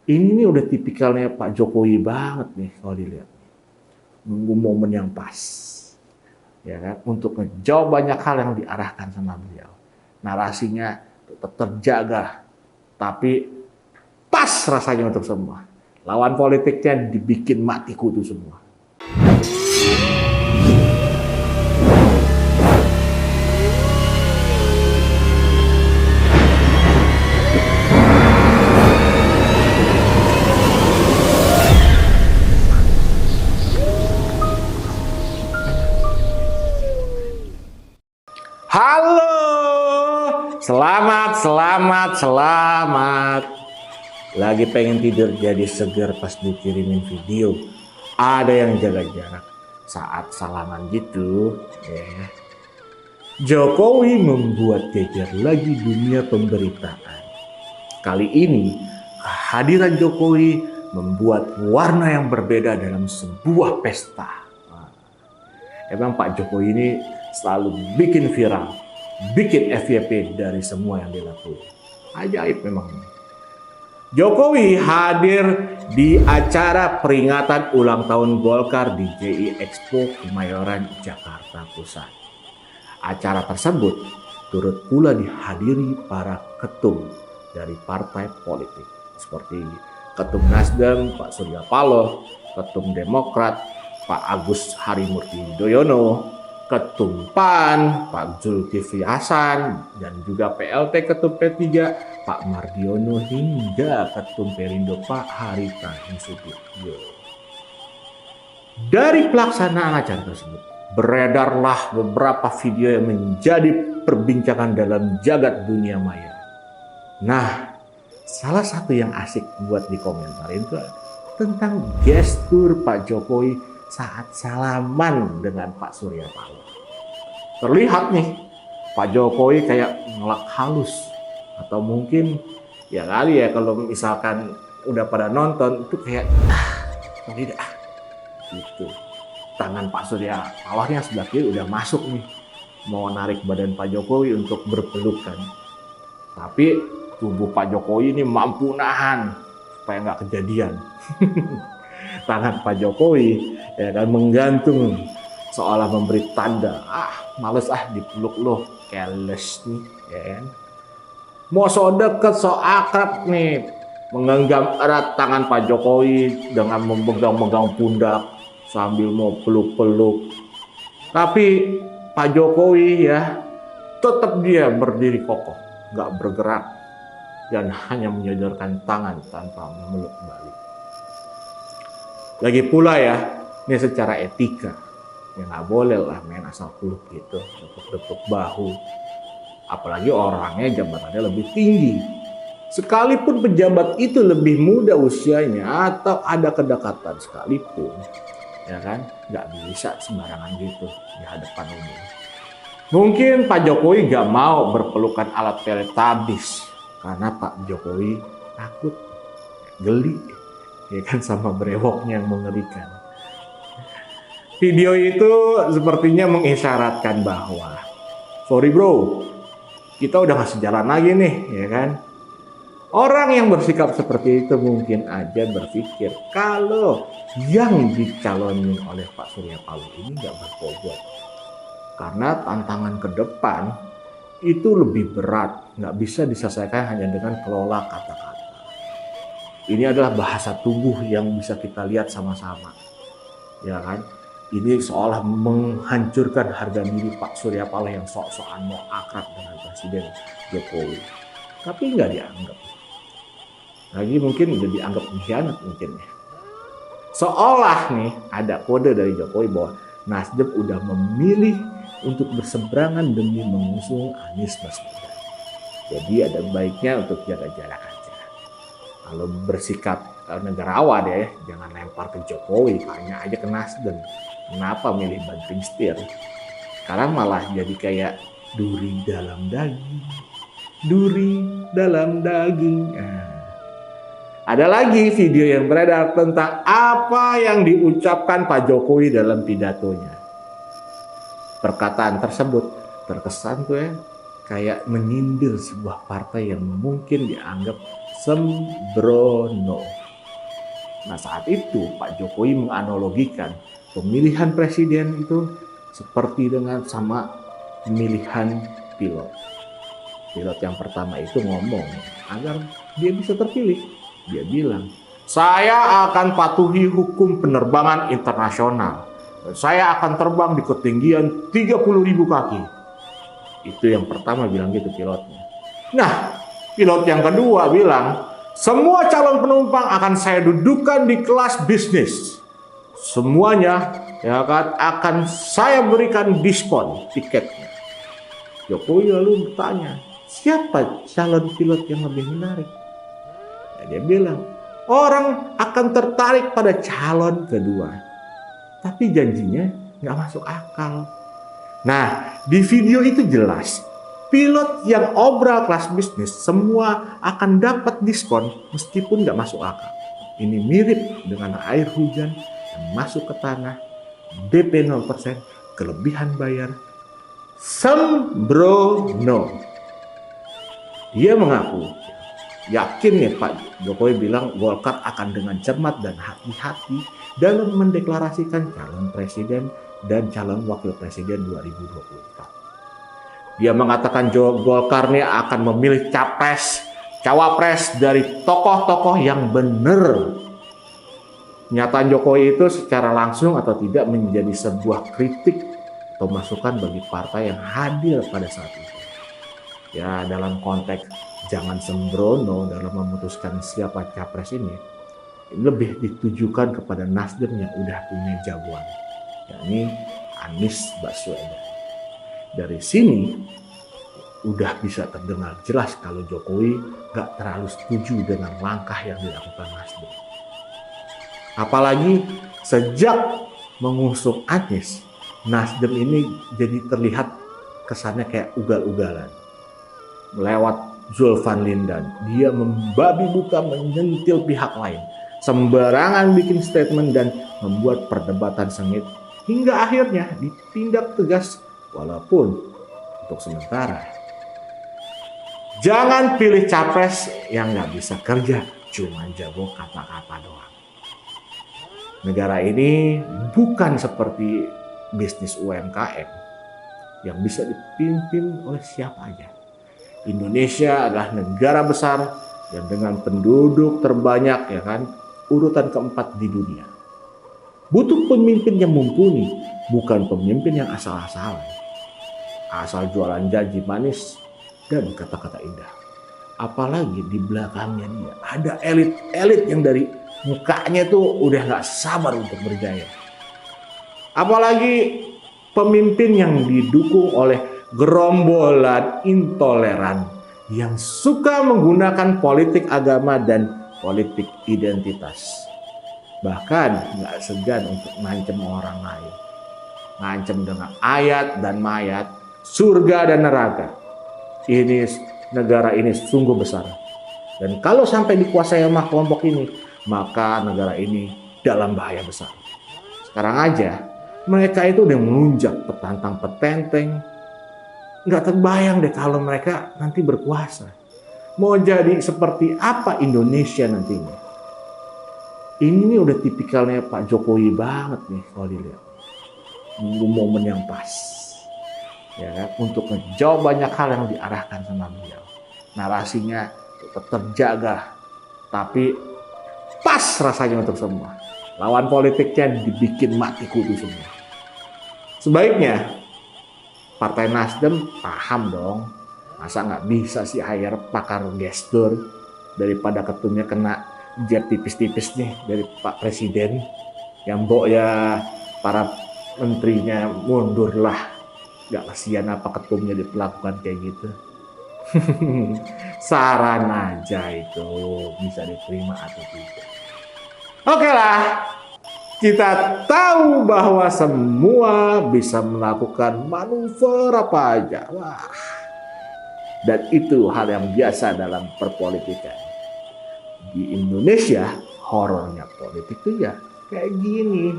Ini nih udah tipikalnya Pak Jokowi banget nih kalau dilihat. Nunggu momen yang pas, ya kan, untuk ngejawab banyak hal yang diarahkan sama beliau. Narasinya tetap terjaga, tapi pas rasanya untuk semua. Lawan politiknya dibikin mati kutu semua. Halo, selamat. Lagi pengen tidur jadi seger pas dikirimin video. Ada yang jaga jarak saat salaman gitu. Ya. Jokowi membuat geger lagi dunia pemberitaan. Kali ini kehadiran Jokowi membuat warna yang berbeda dalam sebuah pesta. Emang Pak Jokowi ini selalu bikin viral, bikin FYP dari semua yang dilakukan. Ajaib memang. Jokowi hadir di acara peringatan ulang tahun Golkar di JI Expo Kemayoran, Jakarta Pusat. Acara tersebut turut pula dihadiri para ketum dari partai politik seperti Ketum Nasdem Pak Surya Paloh, Ketum Demokrat Pak Agus Harimurti Yudhoyono, Ketum PAN Pak Zulkifli Hasan, dan juga PLT Ketum P3 Pak Mardiono hingga Ketum Perindo Pak Haritha Nasution. Dari pelaksanaan acara tersebut beredarlah beberapa video yang menjadi perbincangan dalam jagat dunia maya. Nah, salah satu yang asik buat dikomentarin itu tentang gestur Pak Jokowi saat salaman dengan Pak Surya Paloh. Terlihat nih, Pak Jokowi kayak ngelak halus. Atau mungkin ya kali ya kalau misalkan udah pada nonton itu kayak tidak gitu. Tangan Pak Surya Palohnya sebelah kiri udah masuk nih, mau narik badan Pak Jokowi untuk berpelukan. Tapi tubuh Pak Jokowi ini mampu nahan supaya nggak kejadian. Tangan Pak Jokowi ya kan menggantung seolah memberi tanda, males dipeluk lo, careless nih, ya kan. Mau so deket, so akrab nih, menggenggam erat tangan Pak Jokowi dengan memegang-megang pundak sambil mau peluk-peluk. Tapi Pak Jokowi ya tetap dia berdiri kokoh, nggak bergerak dan hanya menyodorkan tangan tanpa memeluk balik. Lagi pula ya, ini secara etika, ya nggak boleh lah main asal peluk gitu, tepuk-tepuk bahu. Apalagi orangnya jabatannya lebih tinggi. Sekalipun pejabat itu lebih muda usianya atau ada kedekatan sekalipun, ya kan, nggak bisa sembarangan gitu di hadapan umum. Mungkin Pak Jokowi nggak mau berpelukan alat teletabis karena Pak Jokowi takut, geli, ya kan, sama brewoknya yang mengerikan. Video itu sepertinya mengisyaratkan bahwa, sorry bro, kita udah nggak sejalan lagi nih, ya kan. Orang yang bersikap seperti itu mungkin aja berpikir kalau yang dicalonin oleh Pak Surya Paloh ini nggak berbobot. Karena tantangan ke depan itu lebih berat, nggak bisa diselesaikan hanya dengan kelola kata-kata. Ini adalah bahasa tubuh yang bisa kita lihat sama-sama, ya kan. Ini seolah menghancurkan harga diri Pak Surya Paloh yang sok-sokan mau akrab dengan Presiden Jokowi. Tapi nggak dianggap. Lagi mungkin udah dianggap pengkhianat mungkin ya. Seolah nih ada kode dari Jokowi bahwa Nasdem udah memilih untuk berseberangan demi mengusung Anies Baswedan. Jadi ada baiknya untuk jaga jarak aja. Kalau bersikap negarawan ya, jangan lempar ke Jokowi, tanya aja ke Nasdem. Kenapa milih banting setir? Sekarang malah jadi kayak duri dalam daging. Duri dalam daging. Ada lagi video yang beredar tentang apa yang diucapkan Pak Jokowi dalam pidatonya. Perkataan tersebut terkesan tuh ya kayak menyindir sebuah partai yang mungkin dianggap sembrono. Nah, saat itu Pak Jokowi menganalogikan pemilihan presiden itu seperti dengan sama pemilihan pilot. Pilot yang pertama itu ngomong agar dia bisa terpilih. Dia bilang, saya akan patuhi hukum penerbangan internasional. Saya akan terbang di ketinggian 30.000 kaki. Itu yang pertama bilang gitu pilotnya. Nah, pilot yang kedua bilang, semua calon penumpang akan saya dudukkan di kelas bisnis. Semuanya ya kan akan saya berikan diskon tiketnya. Jokowi lalu bertanya, siapa calon pilot yang lebih menarik? Ya, dia bilang, orang akan tertarik pada calon kedua. Tapi janjinya nggak masuk akal. Nah, di video itu jelas, pilot yang obral kelas bisnis semua akan dapat diskon meskipun nggak masuk akal. Ini mirip dengan air hujan yang masuk ke tanah, DP 0%, kelebihan bayar, sembrono. Dia mengaku, yakin nih Pak Jokowi bilang Golkar akan dengan cermat dan hati-hati dalam mendeklarasikan calon presiden dan calon wakil presiden 2024. Dia mengatakan Golkar ini akan memilih capres, cawapres dari tokoh-tokoh yang benar. Pernyataan Jokowi itu secara langsung atau tidak menjadi sebuah kritik atau masukan bagi partai yang hadir pada saat itu. Ya, dalam konteks jangan sembrono dalam memutuskan siapa capres ini lebih ditujukan kepada Nasdem yang udah punya jagoan, yakni Anies Baswedan. Dari sini udah bisa terdengar jelas kalau Jokowi gak terlalu setuju dengan langkah yang dilakukan Nasdem. Apalagi sejak mengusung Anies, Nasdem ini jadi terlihat kesannya kayak ugal-ugalan. Lewat Zulfan Lindan, dia membabi buta menyentil pihak lain, sembarangan bikin statement dan membuat perdebatan sengit hingga akhirnya ditindak tegas walaupun untuk sementara. Jangan pilih capres yang nggak bisa kerja, cuma jago kata-kata doang. Negara ini bukan seperti bisnis UMKM yang bisa dipimpin oleh siapa aja. Indonesia adalah negara besar dan dengan penduduk terbanyak, ya kan, urutan keempat di dunia. Butuh pemimpin yang mumpuni, bukan pemimpin yang asal-asalan. Asal jualan janji manis dan kata-kata indah. Apalagi di belakangnya dia ada elit-elit yang dari mukanya tuh udah gak sabar untuk berjaya. Apalagi pemimpin yang didukung oleh gerombolan intoleran yang suka menggunakan politik agama dan politik identitas. Bahkan gak segan untuk ngancem orang lain. Ngancem dengan ayat dan mayat, surga dan neraka. Negara ini sungguh besar. Dan kalau sampai dikuasai sama kelompok ini, maka negara ini dalam bahaya besar. Sekarang aja mereka itu udah melunjak petantang petenteng. Nggak terbayang deh kalau mereka nanti berkuasa. Mau jadi seperti apa Indonesia nantinya. Ini nih udah tipikalnya Pak Jokowi banget nih kalau dilihat. Nunggu momen yang pas. Ya kan? Untuk menjawab banyak hal yang diarahkan sama beliau. Narasinya tetap terjaga. Tapi pas rasanya untuk semua. Lawan politiknya dibikin mati kutu semua. Sebaiknya Partai Nasdem paham dong, masa nggak bisa sih hire pakar gestur daripada ketumnya kena jet tipis-tipis nih dari Pak Presiden, yang ya para menterinya mundurlah, nggak kasihan apa ketumnya diperlakukan kayak gitu. Saran aja itu bisa diterima atau tidak. Oke lah. Kita tahu bahwa semua bisa melakukan manuver apa aja. Wah. Dan itu hal yang biasa dalam perpolitikan. Di Indonesia, horornya politik itu ya kayak gini.